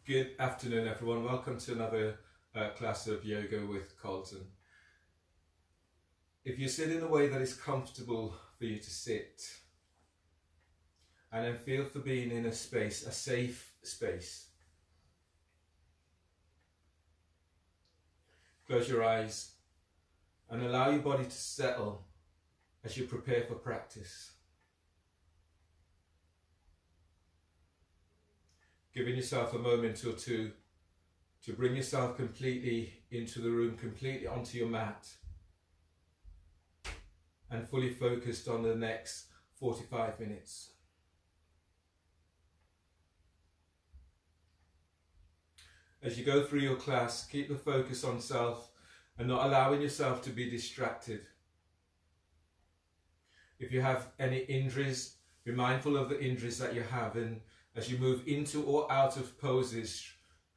Good afternoon, everyone. Welcome to another class of yoga with Carlton. If you sit in a way that is comfortable for you to sit, and then feel for being in a space, a safe space. Close your eyes and allow your body to settle as you prepare for practice. Giving yourself a moment or two to bring yourself completely into the room, completely onto your mat, and fully focused on the next 45 minutes. As you go through your class, keep the focus on self and not allowing yourself to be distracted. If you have any injuries, be mindful of the injuries that you have, and as you move into or out of poses,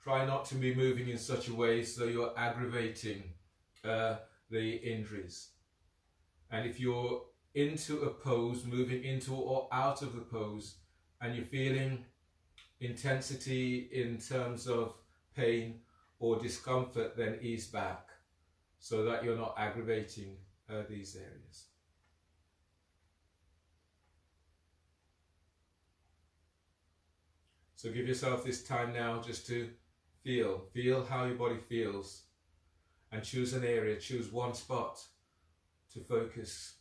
try not to be moving in such a way so you're aggravating the injuries. And if you're into a pose, moving into or out of the pose, and you're feeling intensity in terms of pain or discomfort, then ease back so that you're not aggravating these areas. So give yourself this time now just to feel how your body feels, and choose an area, choose one spot to focus.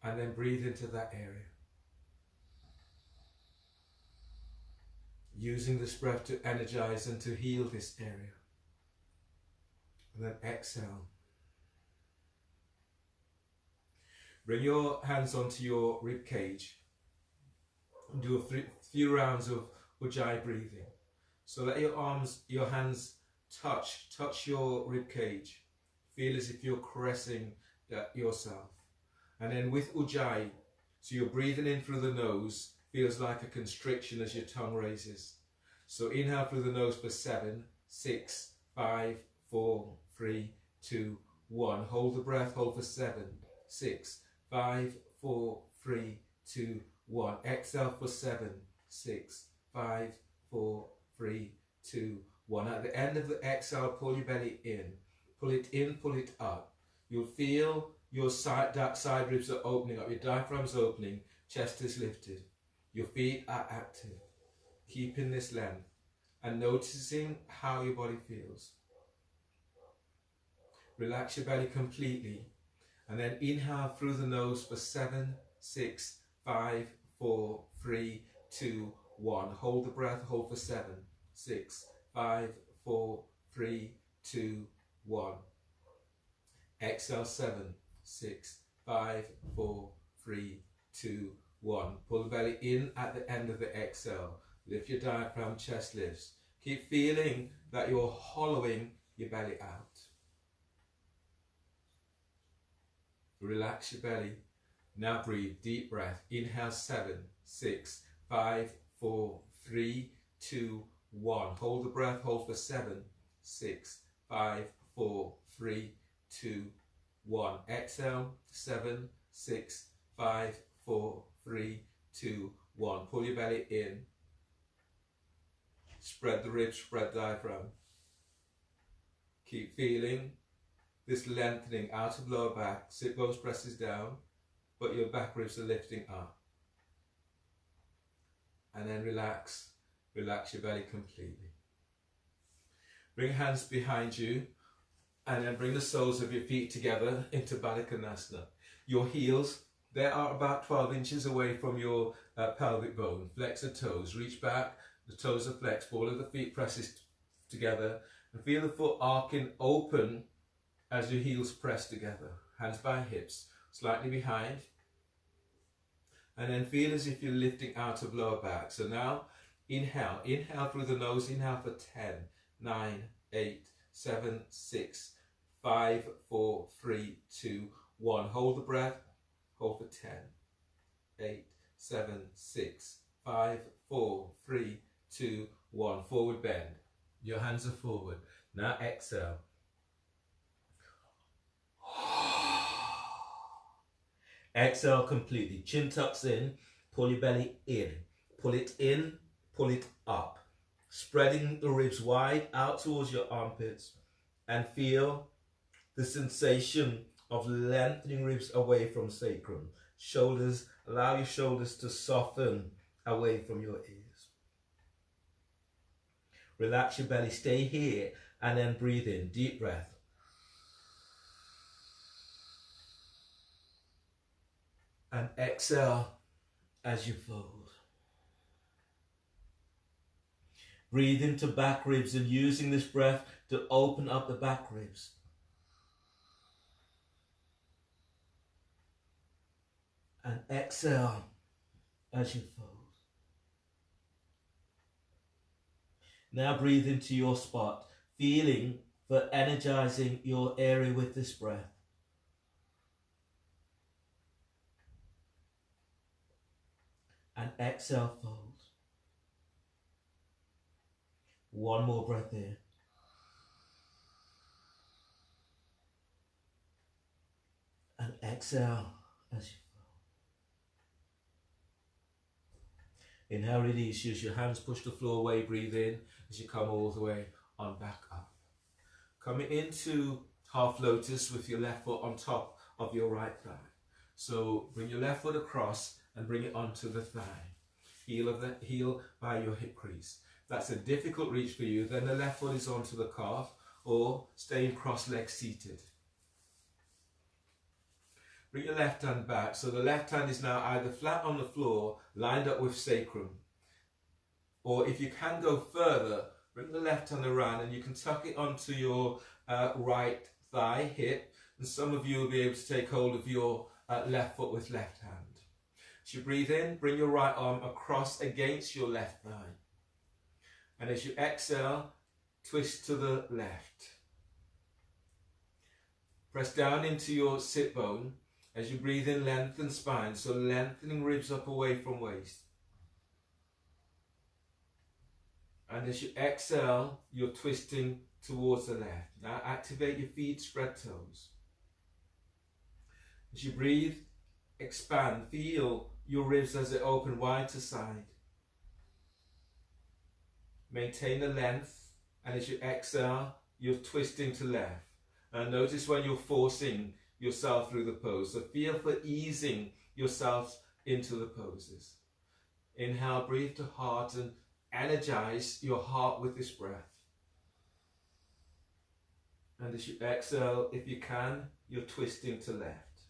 And then breathe into that area. Using this breath to energize and to heal this area. And then exhale. Bring your hands onto your rib cage and do a few rounds of Ujjayi breathing. So let your hands touch your rib cage. Feel as if you're caressing yourself. And then with Ujjayi, so you're breathing in through the nose, feels like a constriction as your tongue raises. So inhale through the nose for 7, 6, 5, 4, 3, 2, 1. Hold the breath, hold for 7, 6, 5, 4, 3, 2, 1. Exhale for 7, 6, 5, 4, 3, 2, 1. At the end of the exhale, pull your belly in. Pull it in, pull it up. You'll feel your side ribs are opening up, your diaphragm's opening, chest is lifted. Your feet are active. Keeping this length and noticing how your body feels. Relax your belly completely. And then inhale through the nose for 7, 6, 5, 4, 3, 2, 1. Hold the breath, hold for 7, 6, 5, 4, 3, 2, 1. Exhale 7, 6, 5, 4, 3, 2, 1. Pull the belly in at the end of the exhale. Lift your diaphragm, chest lifts. Keep feeling that you're hollowing your belly out. Relax your belly. Now breathe, deep breath. Inhale 7, 6, 5, 4, 3, 2, 1. Hold the breath, hold for 7, 6, 5, 4, 3, 2, 1. Exhale 7, 6, 5, 4, 3, 2, 1. Pull your belly in. Spread the ribs, spread the diaphragm. Keep feeling this lengthening out of lower back. Sit bones presses down, but your back ribs are lifting up. And then relax your belly completely. Bring your hands behind you, and then bring the soles of your feet together into Baddha Konasana. Your heels, they are about 12 inches away from your pelvic bone. Flex the toes, reach back, the toes are flexed, ball of the feet presses together, and feel the foot arcing open as your heels press together. Hands by hips, slightly behind. And then feel as if you're lifting out of lower back. So now, inhale through the nose, inhale for 10, 9, 8, 7, 6, 5, 4, 3, 2, 1. Hold the breath, hold for 10, 8, 7, 6, 5, 4, 3, 2, 1. Forward bend. Your hands are forward. Now exhale. Exhale completely. Chin tucks in. Pull your belly in. pull it in, pull it up, spreading the ribs wide out towards your armpits, and feel the sensation of lengthening ribs away from sacrum. Shoulders, allow your shoulders to soften away from your ears. Relax your belly, stay here, and then breathe in, deep breath. And exhale as you fold. Breathe into back ribs and using this breath to open up the back ribs. And exhale as you fold. Now breathe into your spot, feeling for energizing your area with this breath. And exhale, fold. One more breath in. And exhale as you fold. Inhale, release. Use your hands, push the floor away, breathe in as you come all the way on back up. Coming into half lotus with your left foot on top of your right thigh. So bring your left foot across and bring it onto the thigh. Heel by your hip crease. If that's a difficult reach for you, then the left foot is onto the calf or staying cross-legged seated. Bring your left hand back. So the left hand is now either flat on the floor, lined up with sacrum. Or if you can go further, bring the left hand around and you can tuck it onto your right thigh, hip. And some of you will be able to take hold of your left foot with left hand. As you breathe in, bring your right arm across against your left thigh. And as you exhale, twist to the left. Press down into your sit bone. As you breathe in, lengthen spine, so lengthening ribs up away from waist. And as you exhale, you're twisting towards the left. Now activate your feet, spread toes. As you breathe, expand, feel your ribs as they open wide to side. Maintain the length, and as you exhale, you're twisting to left. And notice when you're forcing yourself through the pose. So feel for easing yourself into the poses. Inhale, breathe to heart and energize your heart with this breath. And as you exhale, if you can, you're twisting to left.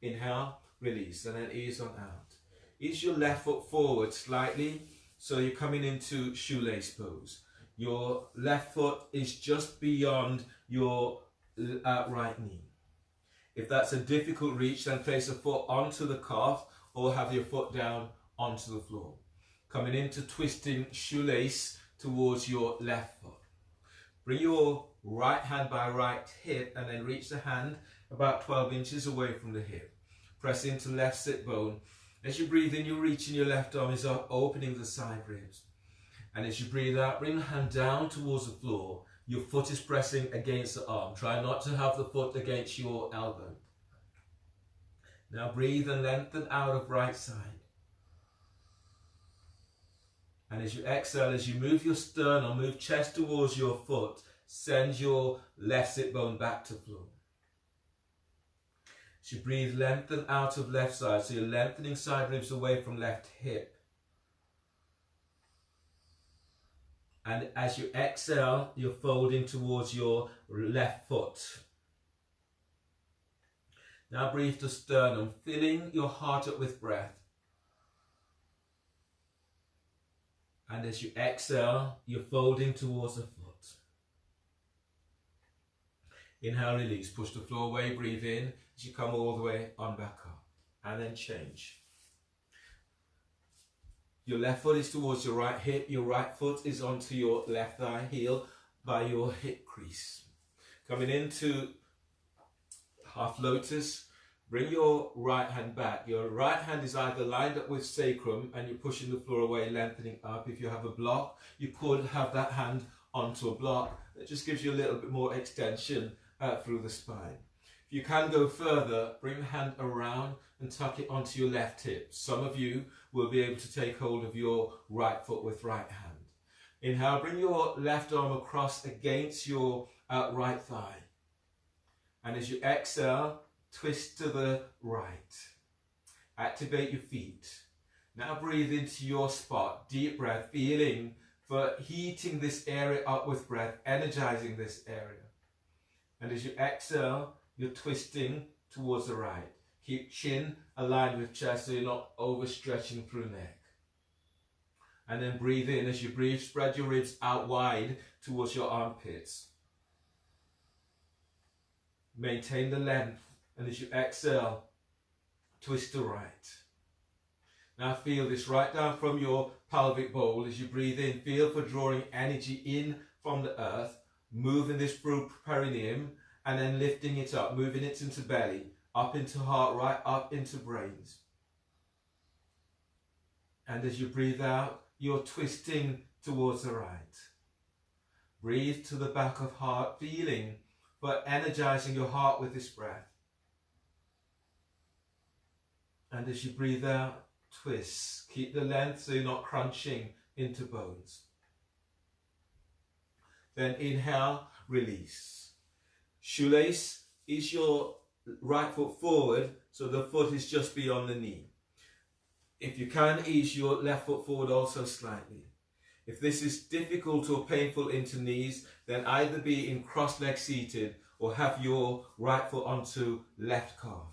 Inhale, release, and then ease on out. Ease your left foot forward slightly, so you're coming into shoelace pose. Your left foot is just beyond your right knee. If that's a difficult reach, then place a foot onto the calf or have your foot down onto the floor. Coming into twisting shoelace towards your left foot. Bring your right hand by right hip and then reach the hand about 12 inches away from the hip. Press into left sit bone. As you breathe in, you're reaching your left arm is up, opening the side ribs. And as you breathe out, bring the hand down towards the floor. Your foot is pressing against the arm. Try not to have the foot against your elbow. Now breathe and lengthen out of right side. And as you exhale, as you move your sternum, move chest towards your foot, send your left sit bone back to floor. As you breathe, lengthen out of left side. So you're lengthening side ribs away from left hip. And as you exhale, you're folding towards your left foot. Now breathe to sternum, filling your heart up with breath. And as you exhale, you're folding towards the foot. Inhale, release, push the floor away, breathe in as you come all the way on back up. And then change. Your left foot is towards your right hip, your right foot is onto your left thigh, heel by your hip crease. Coming into half lotus, bring your right hand back. Your right hand is either lined up with sacrum and you're pushing the floor away, lengthening up. If you have a block, you could have that hand onto a block. It just gives you a little bit more extension through the spine. If you can go further, bring the hand around and tuck it onto your left hip. Some of you will be able to take hold of your right foot with right hand. Inhale, bring your left arm across against your right thigh. And as you exhale, twist to the right. Activate your feet. Now breathe into your spot. Deep breath, feeling for heating this area up with breath, energizing this area. And as you exhale, you're twisting towards the right. Keep chin aligned with chest so you're not overstretching through neck. And then breathe in. As you breathe, spread your ribs out wide towards your armpits. Maintain the length. And as you exhale, twist to right. Now feel this right down from your pelvic bowl. As you breathe in, feel for drawing energy in from the earth, moving this through perineum, and then lifting it up, moving it into belly, up into heart, right up into brains. And as you breathe out, you're twisting towards the right. Breathe to the back of heart, feeling but energizing your heart with this breath. And as you breathe out, twist. Keep the length so you're not crunching into bones. Then inhale, release. Shoelace is your right foot forward, so the foot is just beyond the knee. If you can, ease your left foot forward also slightly. If this is difficult or painful into knees, then either be in cross-leg seated or have your right foot onto left calf.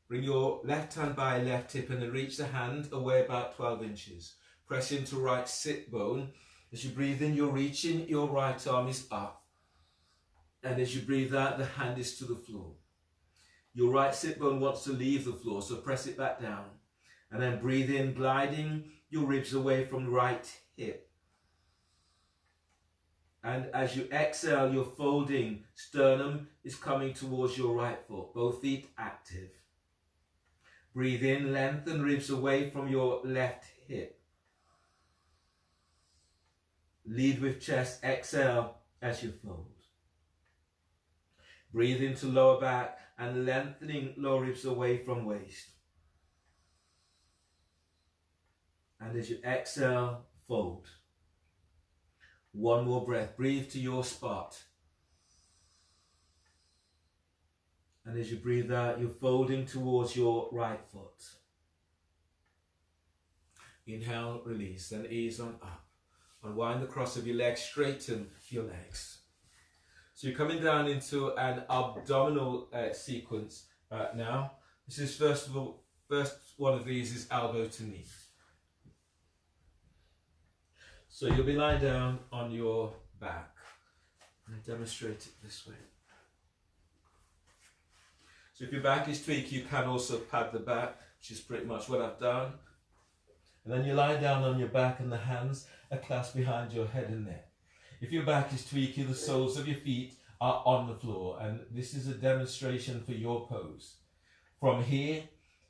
Bring your left hand by left hip and then reach the hand away about 12 inches. Press into right sit bone. As you breathe in, you're reaching, your right arm is up. And as you breathe out, the hand is to the floor. Your right sit bone wants to leave the floor, so press it back down. And then breathe in, gliding your ribs away from the right hip. And as you exhale, you're folding. Sternum is coming towards your right foot, both feet active. Breathe in, lengthen ribs away from your left hip. Lead with chest, exhale as you fold. Breathe into lower back and lengthening lower ribs away from waist. And as you exhale, fold. One more breath. Breathe to your spot. And as you breathe out, you're folding towards your right foot. Inhale, release, then ease on up. Unwind the cross of your legs, straighten your legs. So you're coming down into an abdominal sequence now. This is first one of these is elbow to knee. So you'll be lying down on your back. And demonstrate it this way. So if your back is tweaked, you can also pad the back, which is pretty much what I've done. And then you lie down on your back and the hands are clasped behind your head and neck. If your back is tweaky, the soles of your feet are on the floor, and this is a demonstration for your pose. From here,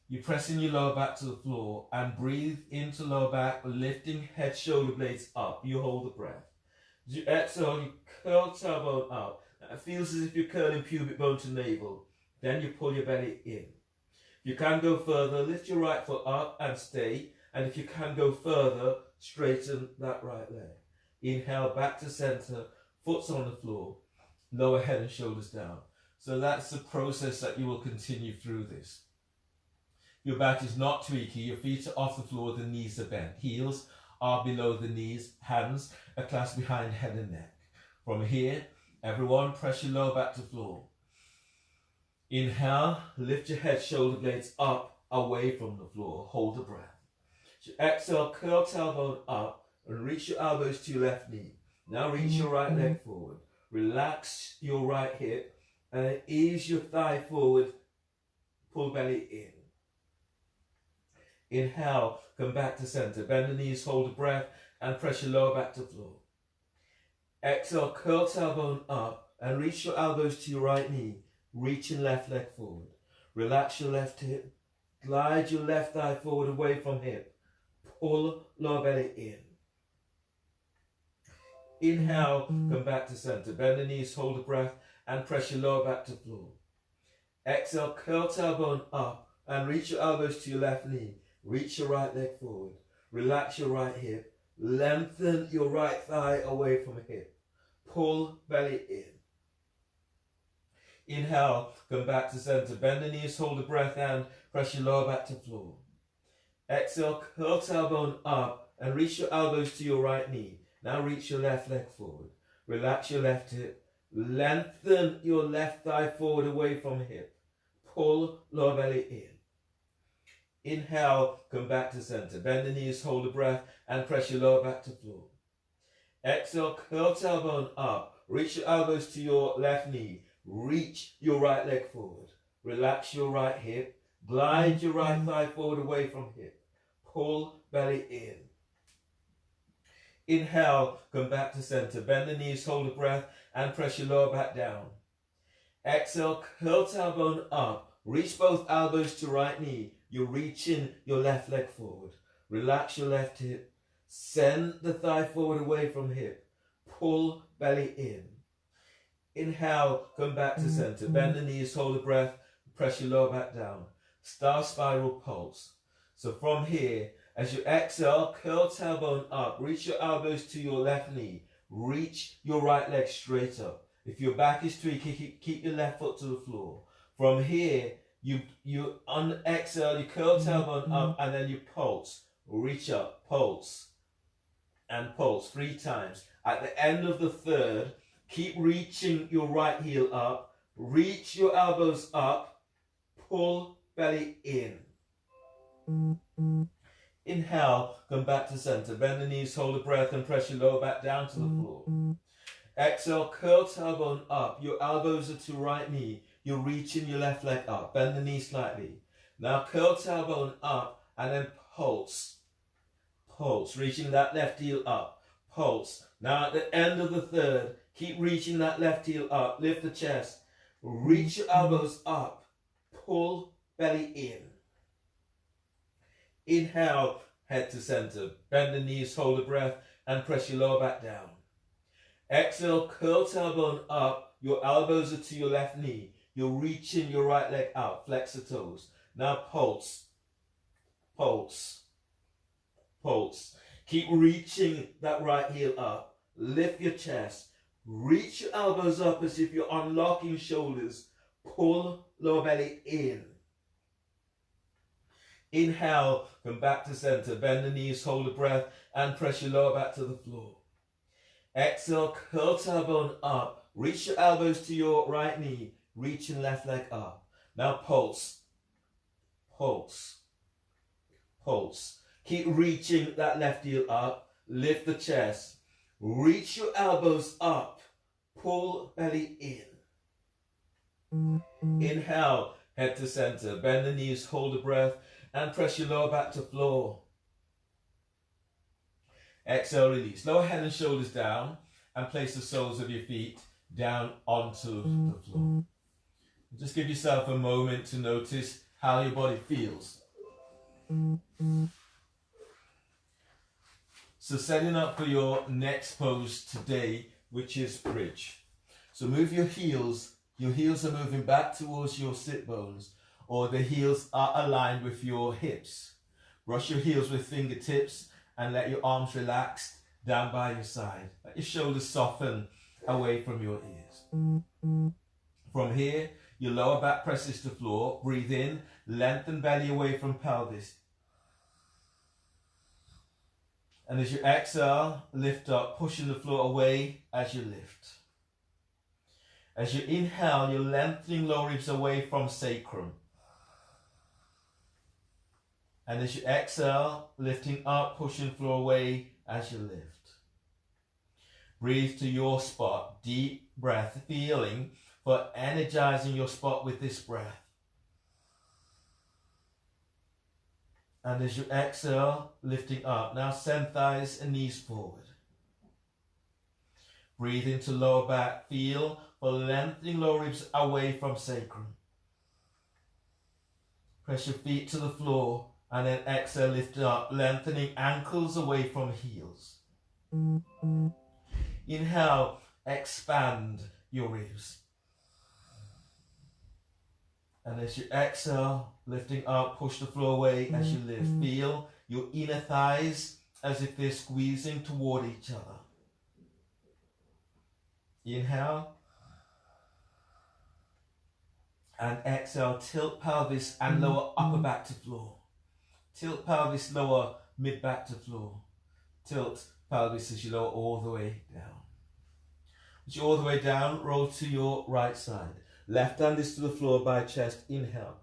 you press in your lower back to the floor and breathe into lower back, lifting head, shoulder blades up. You hold the breath. As you exhale, you curl tailbone up. It feels as if you're curling pubic bone to navel. Then you pull your belly in. You can go further, lift your right foot up and stay. And if you can go further, straighten that right leg. Inhale, back to center, foot's on the floor, lower head and shoulders down. So that's the process that you will continue through this. Your back is not tweaky, your feet are off the floor, the knees are bent. Heels are below the knees, hands are clasped behind head and neck. From here, everyone press your lower back to floor. Inhale, lift your head, shoulder blades up, away from the floor. Hold the breath. So exhale, curl tailbone up and reach your elbows to your left knee. Now reach your right leg forward. Relax your right hip and ease your thigh forward. Pull belly in. Inhale, come back to center. Bend the knees, hold the breath and press your lower back to floor. Exhale, curl tailbone up and reach your elbows to your right knee. Reach your left leg forward. Relax your left hip. Glide your left thigh forward away from hip. Pull lower belly in. Inhale, come back to center. Bend the knees, hold the breath, and press your lower back to floor. Exhale, curl tailbone up and reach your elbows to your left knee. Reach your right leg forward. Relax your right hip. Lengthen your right thigh away from hip. Pull belly in. Inhale, come back to center. Bend the knees, hold the breath and press your lower back to floor. Exhale, curl tailbone up and reach your elbows to your right knee. Now reach your left leg forward. Relax your left hip. Lengthen your left thigh forward away from hip. Pull lower belly in. Inhale, come back to center. Bend the knees, hold the breath and press your lower back to floor. Exhale, curl tailbone up. Reach your elbows to your left knee. Reach your right leg forward. Relax your right hip. Glide your right thigh forward away from hip. Pull belly in. Inhale, come back to center. Bend the knees, hold the breath and press your lower back down. Exhale, curl tailbone up. Reach both elbows to right knee. You're reaching your left leg forward. Relax your left hip. Send the thigh forward away from hip. Pull belly in. Inhale, come back to center. Bend the knees, hold the breath, press your lower back down. Star spiral pulse. So from here, as you exhale, curl tailbone up. Reach your elbows to your left knee. Reach your right leg straight up. If your back is straight, keep your left foot to the floor. From here, you on exhale, you curl tailbone up and then you pulse. Reach up, pulse, and pulse 3 times. At the end of the third, keep reaching your right heel up. Reach your elbows up. Pull belly in. Inhale, come back to center. Bend the knees, hold the breath and press your lower back down to the floor. Exhale, curl tailbone up. Your elbows are to right knee. You're reaching your left leg up. Bend the knee slightly. Now curl tailbone up and then pulse. Pulse, reaching that left heel up. Pulse. Now at the end of the third, keep reaching that left heel up. Lift the chest. Reach your elbows up. Pull belly in. Inhale, head to center. Bend the knees, hold the breath, and press your lower back down. Exhale, curl tailbone up. Your elbows are to your left knee. You're reaching your right leg out. Flex the toes. Now pulse. Pulse. Pulse. Keep reaching that right heel up. Lift your chest. Reach your elbows up as if you're unlocking shoulders. Pull lower belly in. Inhale, come back to center. Bend the knees, hold the breath, and press your lower back to the floor. Exhale, curl tailbone up. Reach your elbows to your right knee. Reach your left leg up. Now pulse. Pulse. Pulse. Keep reaching that left heel up. Lift the chest. Reach your elbows up. Pull belly in. Inhale, head to center. Bend the knees, hold the breath, and press your lower back to floor. Exhale, release. Lower head and shoulders down and place the soles of your feet down onto the floor. Just give yourself a moment to notice how your body feels. So setting up for your next pose today, which is bridge. So move your heels. Your heels are moving back towards your sit bones, or the heels are aligned with your hips. Brush your heels with fingertips and let your arms relax down by your side. Let your shoulders soften away from your ears. From here, your lower back presses to floor. Breathe in, lengthen belly away from pelvis. And as you exhale, lift up, pushing the floor away as you lift. As you inhale, you're lengthening lower ribs away from sacrum. And as you exhale, lifting up, pushing the floor away as you lift. Breathe to your spot. Deep breath, feeling for energizing your spot with this breath. And as you exhale, lifting up. Now send thighs and knees forward. Breathe into lower back. Feel for lengthening lower ribs away from sacrum. Press your feet to the floor and then exhale, lift up, lengthening ankles away from heels. Inhale, expand your ribs. And as you exhale, lifting up, push the floor away as you lift. Feel your inner thighs as if they're squeezing toward each other. Inhale. And exhale, tilt pelvis and lower upper back to floor. Tilt pelvis, lower mid back to floor. Tilt pelvis as you lower all the way down. As you all the way down, roll to your right side. Left hand is to the floor by chest. Inhale.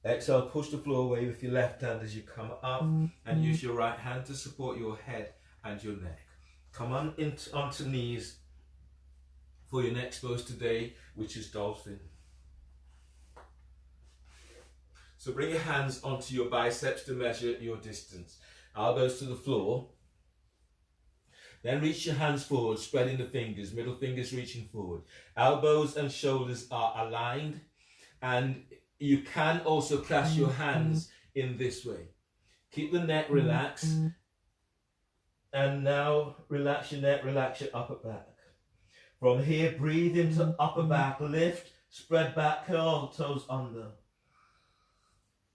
Exhale, push the floor away with your left hand as you come up and use your right hand to support your head and your neck. Come on onto knees for your next pose today, which is dolphin. So bring your hands onto your biceps to measure your distance. Elbows to the floor. Then reach your hands forward, spreading the fingers, middle fingers reaching forward. Elbows and shoulders are aligned, and you can also clasp your hands in this way. Keep the neck relaxed. And now relax your neck, relax your upper back. From here, breathe into upper back, lift, spread back, curl toes under.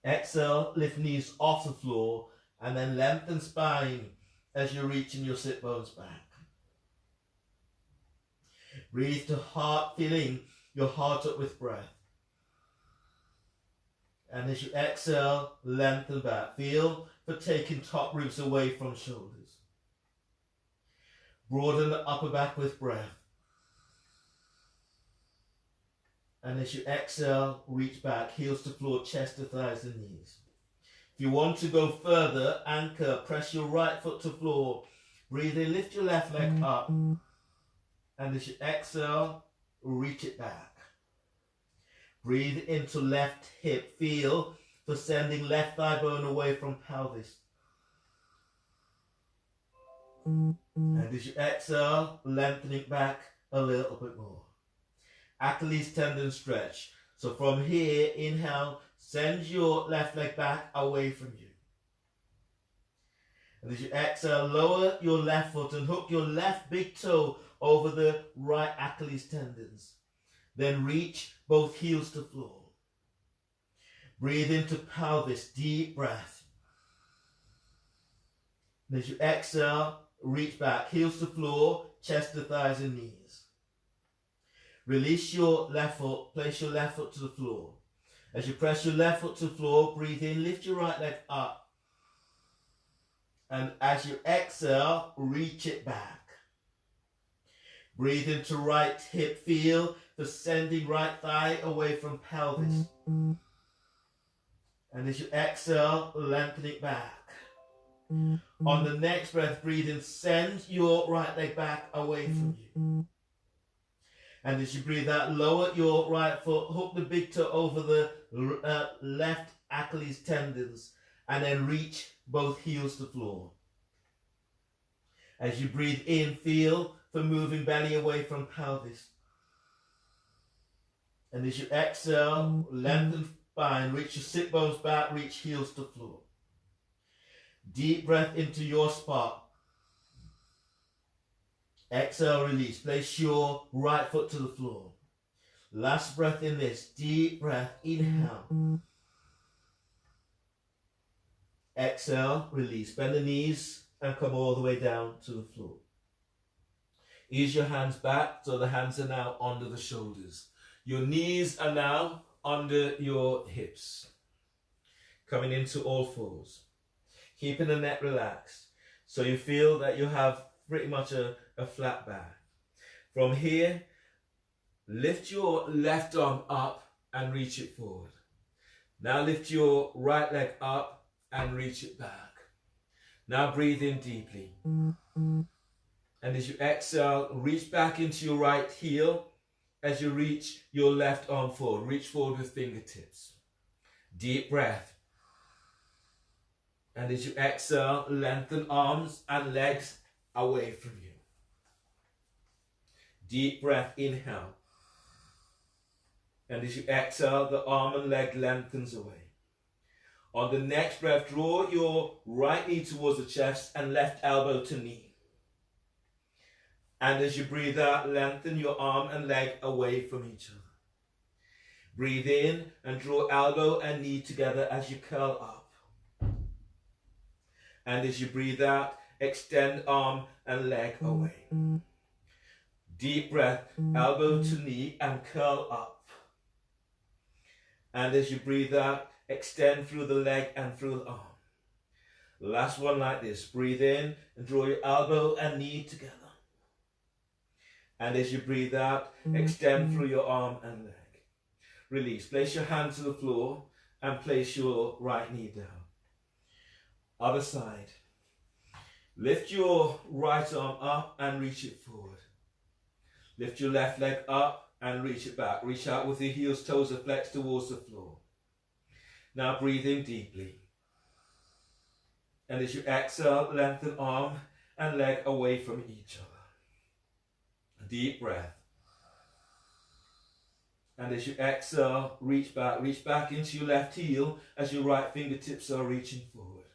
Exhale, lift knees off the floor, and then lengthen spine as you're reaching your sit bones back. Breathe to heart, filling your heart up with breath. And as you exhale, lengthen back. Feel for taking top ribs away from shoulders. Broaden the upper back with breath. And as you exhale, reach back, heels to floor, chest to thighs and knees. If you want to go further, anchor, press your right foot to floor. Breathe in, lift your left leg up. And as you exhale, reach it back. Breathe into left hip. Feel for sending left thigh bone away from pelvis. And as you exhale, lengthening back a little bit more. Achilles tendon stretch. So from here, inhale, send your left leg back away from you. And as you exhale, lower your left foot and hook your left big toe over the right Achilles tendons. Then reach both heels to floor. Breathe into pelvis, deep breath. And as you exhale, reach back, heels to floor, chest to thighs and knees. Release your left foot, place your left foot to the floor. As you press your left foot to the floor, breathe in, lift your right leg up. And as you exhale, reach it back. Breathe into right hip, feel the sending right thigh away from pelvis. And as you exhale, lengthen it back. On the next breath, breathe in, send your right leg back away from you. And as you breathe out, lower your right foot, hook the big toe over the left Achilles tendons, and then reach both heels to floor. As you breathe in, feel for moving belly away from pelvis. And as you exhale, lengthen spine, reach your sit bones back, reach heels to floor. Deep breath into your spot. Exhale, release. Place your right foot to the floor. Last breath in this. Deep breath. Inhale. Exhale, release. Bend the knees and come all the way down to the floor. Ease your hands back so the hands are now under the shoulders. Your knees are now under your hips. Coming into all fours. Keeping the neck relaxed. So you feel that you have pretty much a flat back. From here, lift your left arm up and reach it forward. Now lift your right leg up and reach it back. Now breathe in deeply. And as you exhale, reach back into your right heel as you reach your left arm forward. Reach forward with fingertips. Deep breath. And as you exhale, lengthen arms and legs away from you. Deep breath, inhale. And as you exhale, the arm and leg lengthens away. On the next breath, draw your right knee towards the chest and left elbow to knee. And as you breathe out, lengthen your arm and leg away from each other. Breathe in and draw elbow and knee together as you curl up. And as you breathe out, extend arm and leg away. Deep breath, elbow to knee and curl up. And as you breathe out, extend through the leg and through the arm. Last one like this. Breathe in and draw your elbow and knee together. And as you breathe out, extend through your arm and leg. Release. Place your hand to the floor and place your right knee down. Other side. Lift your right arm up and reach it forward. Lift your left leg up and reach it back. Reach out with your heels, toes are flexed towards the floor. Now breathe in deeply. And as you exhale, lengthen arm and leg away from each other. Deep breath. And as you exhale, reach back into your left heel as your right fingertips are reaching forward.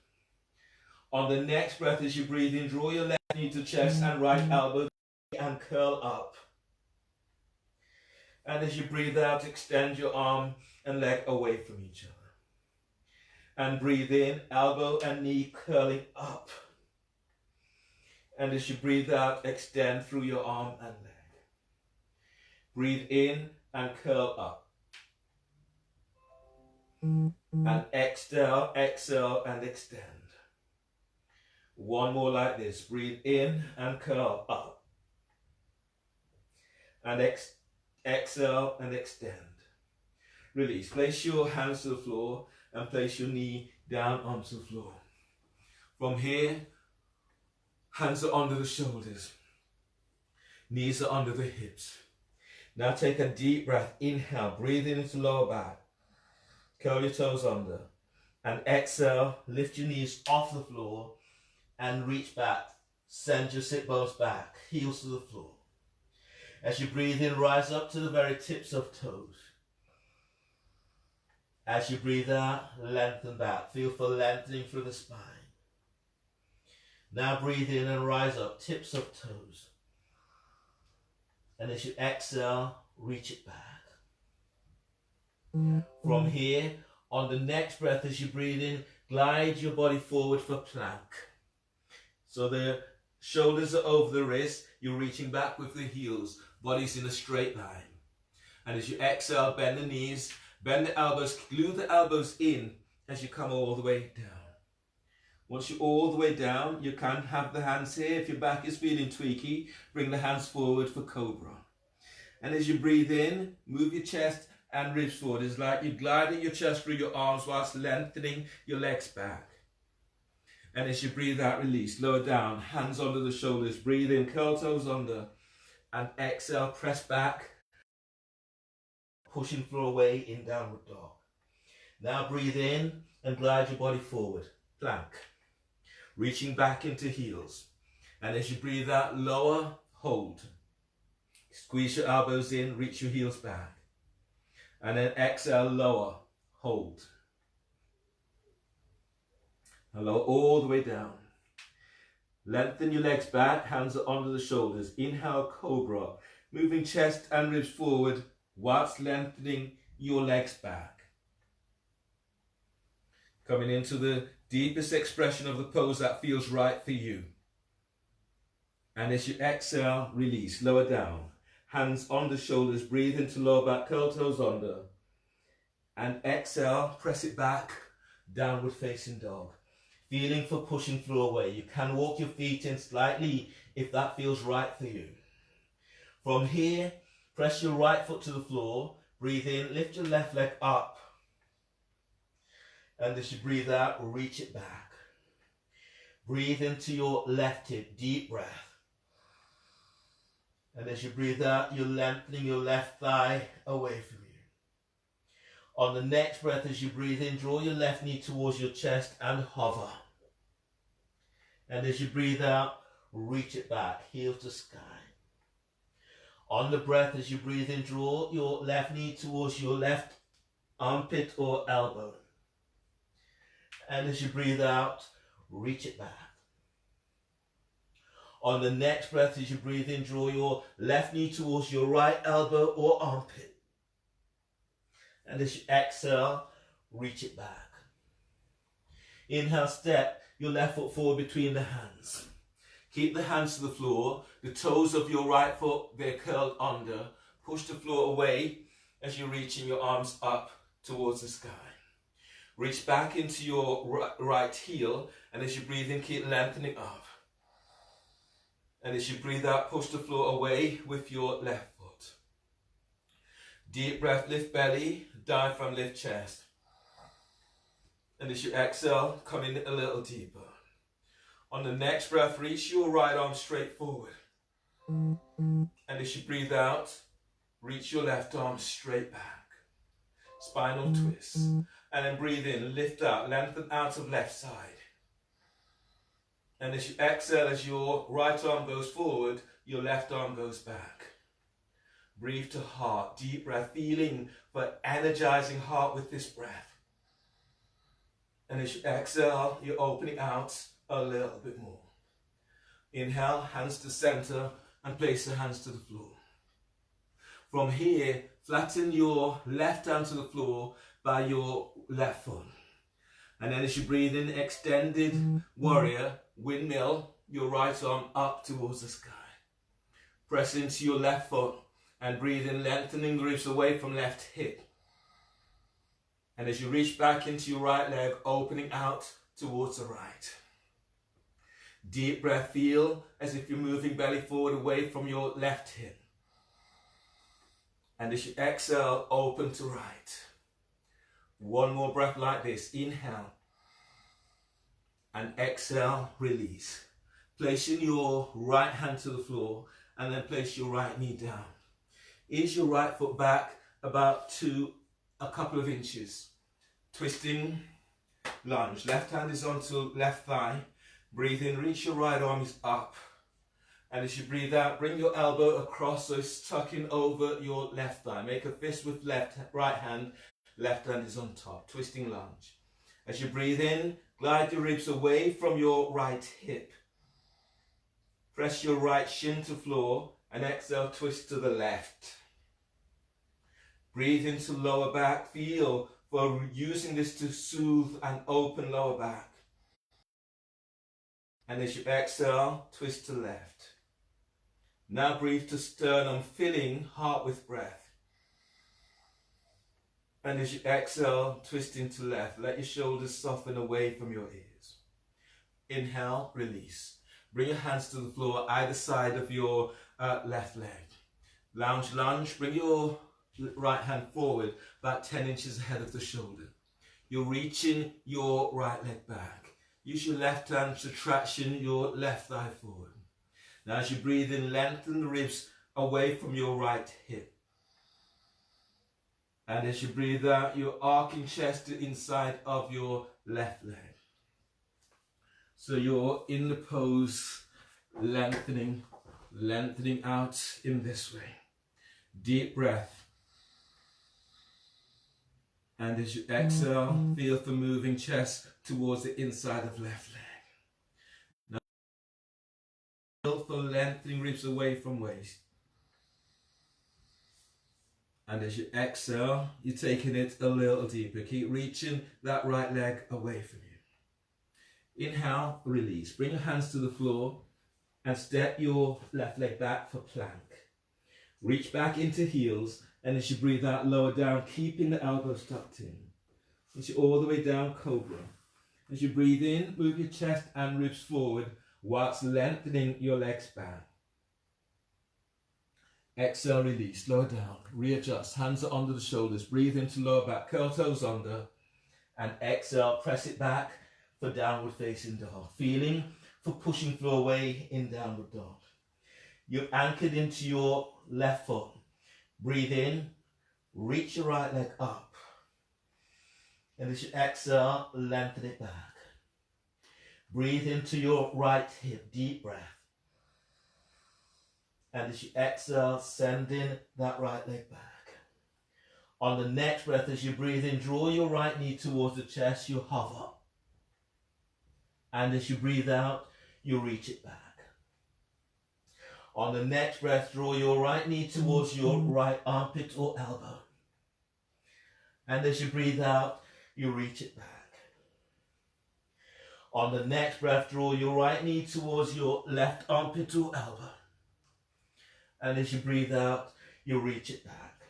On the next breath, as you breathe in, draw your left knee to chest and right elbow and curl up. And as you breathe out, extend your arm and leg away from each other. And breathe in, elbow and knee curling up. And as you breathe out, extend through your arm and leg. Breathe in and curl up. And exhale, exhale and extend. One more like this. Breathe in and curl up. And exhale and extend. Release. Place your hands to the floor and place your knee down onto the floor. From here, hands are under the shoulders. Knees are under the hips. Now take a deep breath. Inhale. Breathe in into lower back. Curl your toes under. And exhale. Lift your knees off the floor and reach back. Send your sit bones back. Heels to the floor. As you breathe in, rise up to the very tips of toes. As you breathe out, lengthen back. Feel for lengthening through the spine. Now breathe in and rise up, tips of toes. And as you exhale, reach it back. From here, on the next breath, as you breathe in, glide your body forward for plank. So the shoulders are over the wrist. You're reaching back with the heels. Body's in a straight line. And as you exhale, bend the knees. Bend the elbows, glue the elbows in as you come all the way down. Once you're all the way down, you can have the hands here. If your back is feeling tweaky, bring the hands forward for cobra. And as you breathe in, move your chest and ribs forward. It's like you're gliding your chest through your arms whilst lengthening your legs back. And as you breathe out, release, lower down, hands under the shoulders. Breathe in, curl toes under. And exhale, press back. Pushing floor away in downward dog. Now breathe in and glide your body forward. Plank. Reaching back into heels. And as you breathe out, lower, hold. Squeeze your elbows in, reach your heels back. And then exhale, lower, hold. And lower all the way down. Lengthen your legs back, hands are under the shoulders. Inhale, cobra. Moving chest and ribs forward, whilst lengthening your legs back. Coming into the deepest expression of the pose that feels right for you. And as you exhale, release, lower down. Hands on the shoulders, breathe into lower back, curl toes under. And exhale, press it back, downward facing dog. Feeling for pushing through away. You can walk your feet in slightly if that feels right for you. From here, press your right foot to the floor. Breathe in, lift your left leg up. And as you breathe out, reach it back. Breathe into your left hip, deep breath. And as you breathe out, you're lengthening your left thigh away from you. On the next breath, as you breathe in, draw your left knee towards your chest and hover. And as you breathe out, reach it back, heel to sky. On the breath, as you breathe in, draw your left knee towards your left armpit or elbow. And as you breathe out, reach it back. On the next breath, as you breathe in, draw your left knee towards your right elbow or armpit. And as you exhale, reach it back. Inhale, step your left foot forward between the hands. Keep the hands to the floor. The toes of your right foot, they're curled under. Push the floor away as you're reaching your arms up towards the sky. Reach back into your right heel, and as you breathe in, keep lengthening up. And as you breathe out, push the floor away with your left foot. Deep breath, lift belly, diaphragm, lift chest. And as you exhale, come in a little deeper. On the next breath, reach your right arm straight forward. And as you breathe out, reach your left arm straight back. Spinal twist. And then breathe in, lift out, lengthen out of left side. And as you exhale, as your right arm goes forward, your left arm goes back. Breathe to heart, deep breath, feeling for energizing heart with this breath. And as you exhale, you're opening out a little bit more. Inhale, hands to center, and place the hands to the floor. From here, flatten your left hand to the floor by your left foot. And then as you breathe in, extended warrior, windmill, your right arm up towards the sky. Press into your left foot and breathe in, lengthening the ribs away from left hip. And as you reach back into your right leg, opening out towards the right. Deep breath, feel as if you're moving belly forward away from your left hip. And as you exhale, open to right. One more breath like this. Inhale. And exhale, release. Placing your right hand to the floor and then place your right knee down. Ease your right foot back about to a couple of inches. Twisting lunge. Left hand is onto left thigh. Breathe in, reach your right arm is up. And as you breathe out, bring your elbow across, so it's tucking over your left thigh. Make a fist with right hand is on top. Twisting lunge. As you breathe in, glide your ribs away from your right hip. Press your right shin to floor and exhale, twist to the left. Breathe into lower back. Feel for using this to soothe and open lower back. And as you exhale, twist to left. Now breathe to sternum, filling heart with breath. And as you exhale, twisting to left. Let your shoulders soften away from your ears. Inhale, release. Bring your hands to the floor, either side of your left leg. Lounge lunge. Bring your right hand forward, about 10 inches ahead of the shoulder. You're reaching your right leg back. Use your left hand to traction your left thigh forward. Now as you breathe in, lengthen the ribs away from your right hip. And as you breathe out, you're arcing chest to inside of your left leg. So you're in the pose, lengthening out in this way. Deep breath. And as you exhale, feel for moving chest towards the inside of left leg. Now feel for lengthening ribs away from waist. And as you exhale, you're taking it a little deeper. Keep reaching that right leg away from you. Inhale, release. Bring your hands to the floor and step your left leg back for plank. Reach back into heels, and as you breathe out, lower down, keeping the elbows tucked in. As you all the way down, cobra. As you breathe in, move your chest and ribs forward whilst lengthening your legs back. Exhale, release, lower down, readjust, hands are under the shoulders, breathe into lower back, curl toes under, and exhale, press it back for downward facing dog. Feeling for pushing floor away in downward dog. You're anchored into your left foot. Breathe in, reach your right leg up. And as you exhale, lengthen it back. Breathe into your right hip, deep breath. And as you exhale, send in that right leg back. On the next breath, as you breathe in, draw your right knee towards the chest, you hover. And as you breathe out, you reach it back. On the next breath, draw your right knee towards your right armpit or elbow. And as you breathe out, you reach it back. On the next breath, draw your right knee towards your left armpit or elbow. And as you breathe out, you reach it back.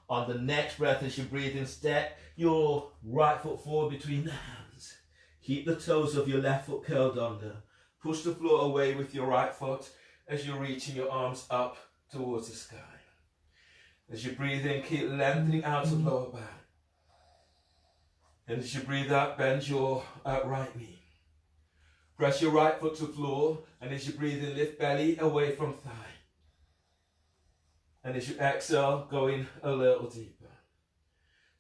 On the next breath, as you breathe in, step your right foot forward between the hands. Keep the toes of your left foot curled under. Push the floor away with your right foot as you're reaching your arms up towards the sky. As you breathe in, keep lengthening out the lower back. And as you breathe out, bend your right knee. Press your right foot to the floor, and as you breathe in, lift belly away from thigh. And as you exhale, go in a little deeper.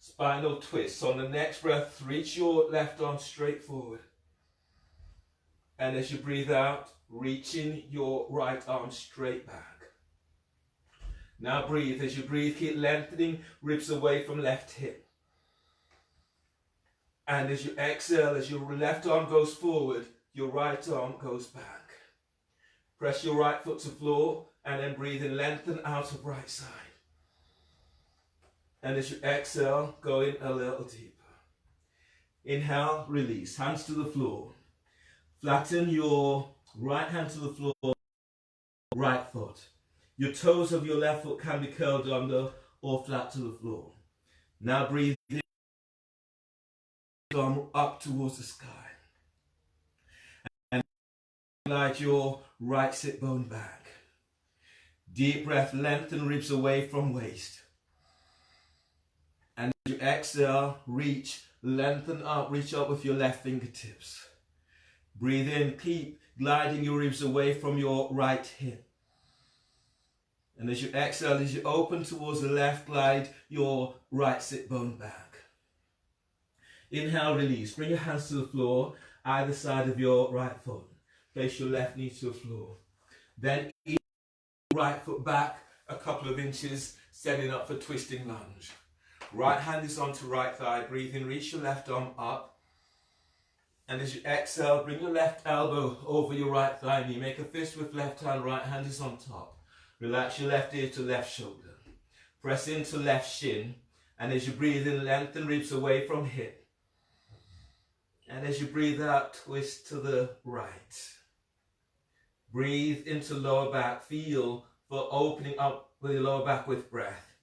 Spinal twists. On the next breath, reach your left arm straight forward. And as you breathe out, reaching your right arm straight back. Now breathe. As you breathe, keep lengthening ribs away from left hip. And as you exhale, as your left arm goes forward, your right arm goes back. Press your right foot to the floor and then breathe in, lengthen out of right side. And as you exhale, go in a little deeper. Inhale, release, hands to the floor. Flatten your right hand to the floor, right foot. Your toes of your left foot can be curled under or flat to the floor. Now breathe in, arm up towards the sky. And slide your right sit bone back. Deep breath, lengthen ribs away from waist. And as you exhale, reach, lengthen up, reach up with your left fingertips. Breathe in, keep gliding your ribs away from your right hip. And as you exhale, as you open towards the left, glide your right sit bone back. Inhale, release. Bring your hands to the floor, either side of your right foot. Place your left knee to the floor. Then right foot back a couple of inches, setting up for twisting lunge. Right hand is onto right thigh. Breathe in, reach your left arm up. And as you exhale, bring your left elbow over your right thigh knee. Make a fist with left hand, right hand is on top. Relax your left ear to left shoulder. Press into left shin. And as you breathe in, lengthen ribs away from hip. And as you breathe out, twist to the right. Breathe into lower back. Feel for opening up the lower back with breath.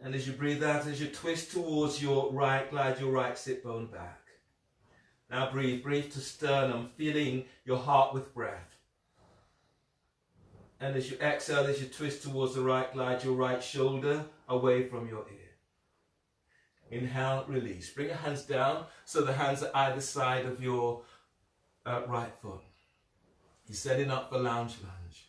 And as you breathe out, as you twist towards your right, glide your right sit bone back. Now breathe to sternum, feeling your heart with breath. And as you exhale, as you twist towards the right, glide your right shoulder away from your ear. Inhale, release. Bring your hands down so the hands are either side of your right foot. You're setting up for lounge lunge.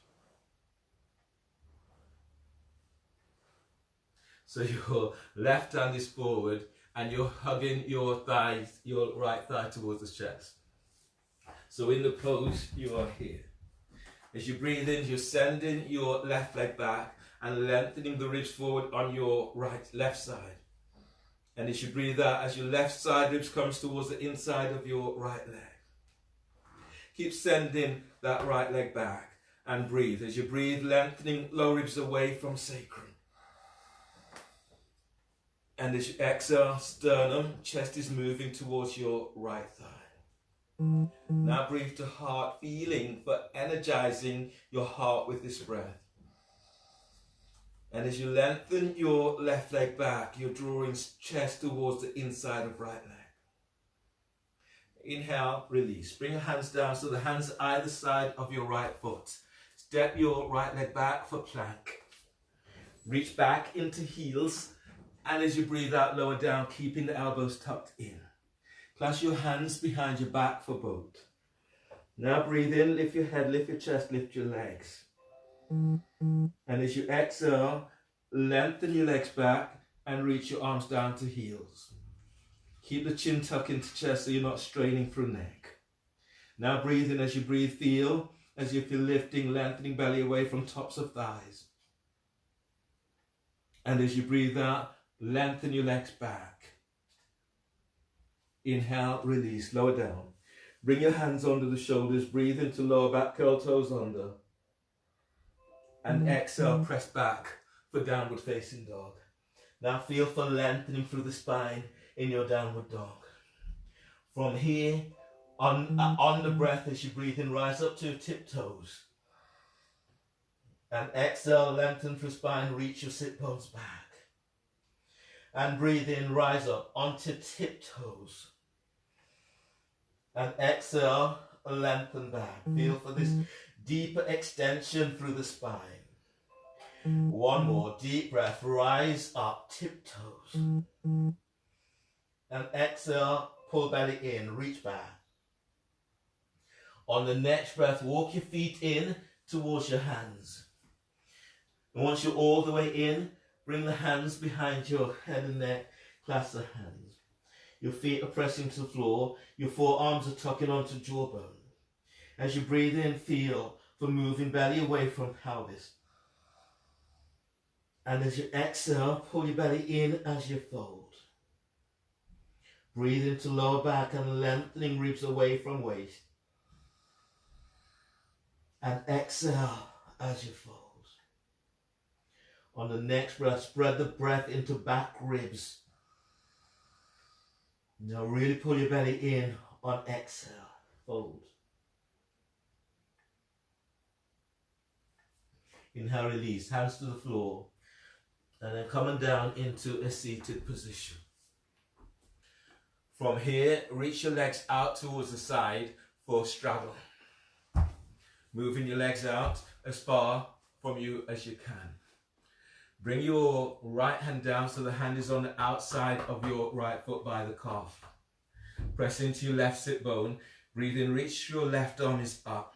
So your left hand is forward and you're hugging your thighs, your right thigh towards the chest. So in the pose, you are here. As you breathe in, you're sending your left leg back and lengthening the ribs forward on your left side. And as you breathe out, as your left side ribs comes towards the inside of your right leg. Keep sending that right leg back and breathe. As you breathe, lengthening low ribs away from sacrum. And as you exhale, sternum, chest is moving towards your right thigh. Now breathe to heart, feeling for energizing your heart with this breath. And as you lengthen your left leg back, you're drawing chest towards the inside of right leg. Inhale, release. Bring your hands down so the hands are either side of your right foot. Step your right leg back for plank. Reach back into heels. And as you breathe out, lower down, keeping the elbows tucked in. Clasp your hands behind your back for both. Now breathe in, lift your head, lift your chest, lift your legs. And as you exhale, lengthen your legs back and reach your arms down to heels. Keep the chin tucked into chest so you're not straining through neck. Now breathe in. As you breathe, feel as if you're lifting, lengthening belly away from tops of thighs. And as you breathe out, lengthen your legs back. Inhale, release, lower down. Bring your hands under the shoulders, breathe into lower back, curl toes under. And exhale, press back for downward facing dog. Now feel for lengthening through the spine in your downward dog. From here, on the breath as you breathe in, rise up to your tiptoes. And exhale, lengthen through spine, reach your sit bones back. And breathe in, rise up onto tiptoes. And exhale, lengthen back. Feel for this deeper extension through the spine. One more deep breath, rise up, tiptoes. And exhale, pull belly in, reach back. On the next breath, walk your feet in towards your hands. And once you're all the way in, bring the hands behind your head and neck, clasp the hands. Your feet are pressing to the floor, your forearms are tucking onto jawbone. As you breathe in, feel for moving belly away from pelvis. And as you exhale, pull your belly in as you fold. Breathe into lower back and lengthening ribs away from waist. And exhale as you fold. On the next breath, spread the breath into back ribs. Now really pull your belly in on exhale. Fold. Inhale, release. Hands to the floor. And then coming down into a seated position. From here, reach your legs out towards the side for straddle. Moving your legs out as far from you as you can. Bring your right hand down so the hand is on the outside of your right foot by the calf. Press into your left sit bone. Breathe in, reach your left arm is up.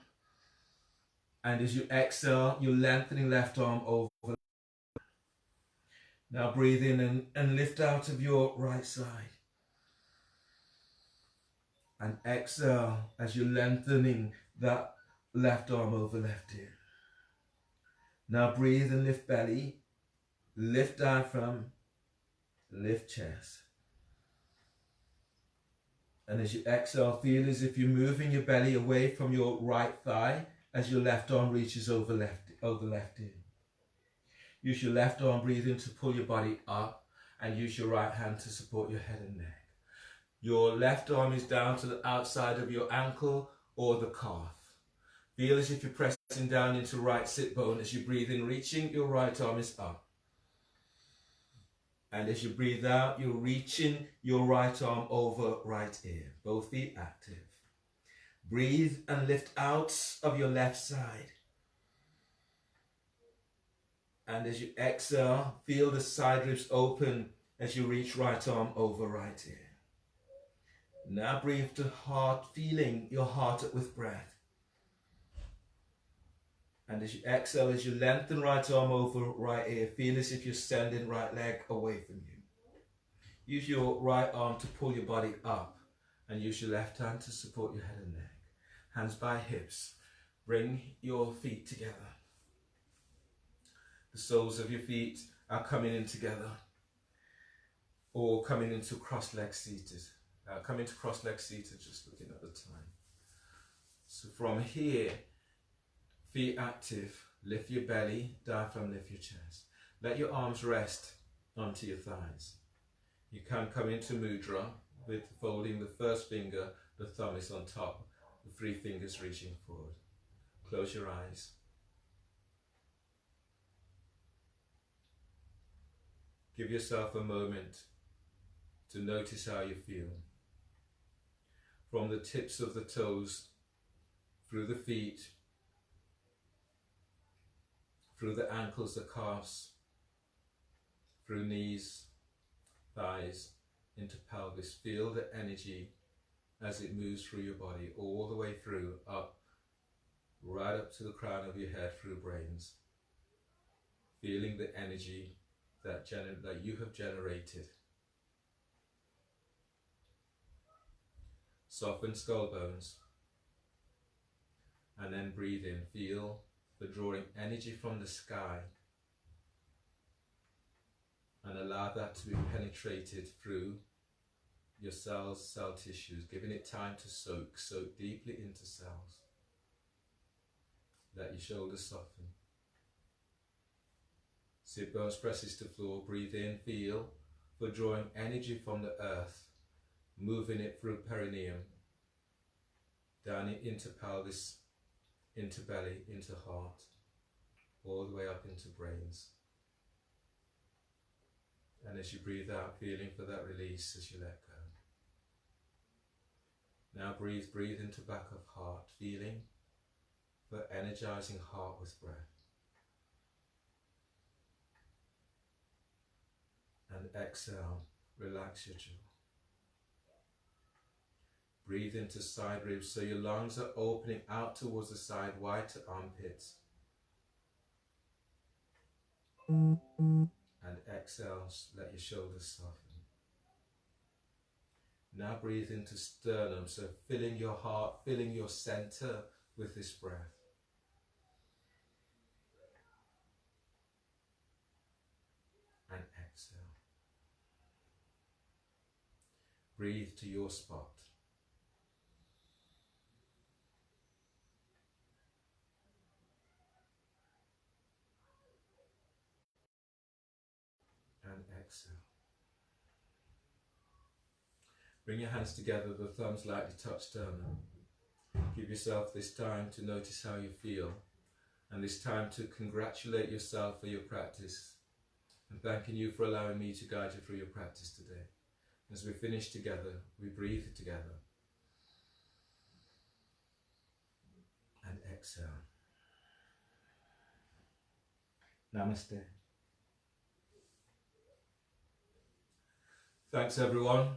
And as you exhale, you're lengthening left arm over. Now breathe in and lift out of your right side. And exhale as you're lengthening that left arm over left ear. Now breathe and lift belly, lift diaphragm, lift chest. And as you exhale, feel as if you're moving your belly away from your right thigh as your left arm reaches over left ear. Use your left arm, breathe in to pull your body up, and use your right hand to support your head and neck. Your left arm is down to the outside of your ankle or the calf. Feel as if you're pressing down into right sit bone as you breathe in, reaching your right arm is up. And as you breathe out, you're reaching your right arm over right ear. Both feet active. Breathe and lift out of your left side. And as you exhale, feel the side ribs open as you reach right arm over right ear. Now breathe to heart, feeling your heart up with breath. And as you exhale, as you lengthen right arm over right ear, feel as if you're sending right leg away from you. Use your right arm to pull your body up and use your left hand to support your head and neck. Hands by hips. Bring your feet together. The soles of your feet are coming in together or coming into cross-leg seated. Coming to cross-leg seated, just looking at the time. So from here, feet active, lift your belly, diaphragm, lift your chest. Let your arms rest onto your thighs. You can come into mudra with folding the first finger, the thumb is on top, the three fingers reaching forward. Close your eyes. Give yourself a moment to notice how you feel. From the tips of the toes, through the feet, through the ankles, the calves, through knees, thighs, into pelvis. Feel the energy as it moves through your body, all the way through, up, right up to the crown of your head, through brains. Feeling the energy that you have generated. Soften skull bones. And then breathe in. Feel the drawing energy from the sky. And allow that to be penetrated through your cells, cell tissues, giving it time to soak deeply into cells. Let your shoulders soften. Sit bones presses to floor, breathe in, feel for drawing energy from the earth, moving it through perineum, down into pelvis, into belly, into heart, all the way up into brains. And as you breathe out, feeling for that release as you let go. Now breathe into back of heart, feeling for energizing heart with breath. And exhale, relax your jaw. Breathe into side ribs so your lungs are opening out towards the side, wide to armpits. And exhale, let your shoulders soften. Now breathe into sternum, so filling your heart, filling your center with this breath. And exhale. Breathe to your spot. And exhale. Bring your hands together, the thumbs lightly touch sternum. Give yourself this time to notice how you feel, and this time to congratulate yourself for your practice, and thanking you for allowing me to guide you through your practice today. As we finish together, we breathe together. And exhale. Namaste. Thanks everyone.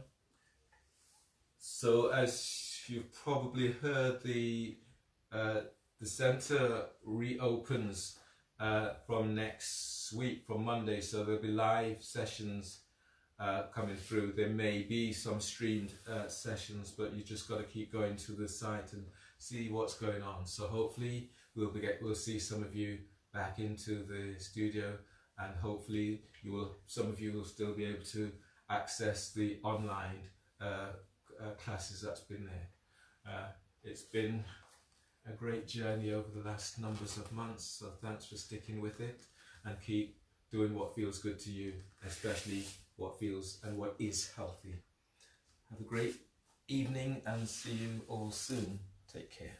So as you've probably heard, the centre reopens from next week, from Monday, so there'll be live sessions coming through. There may be some streamed sessions, but you just got to keep going to the site and see what's going on. So hopefully we'll see some of you back into the studio, and hopefully some of you will still be able to access the online classes that's been there. It's been a great journey over the last numbers of months, so thanks for sticking with it, and keep doing what feels good to you, especially what feels and what is healthy. Have a great evening and see you all soon. Take care.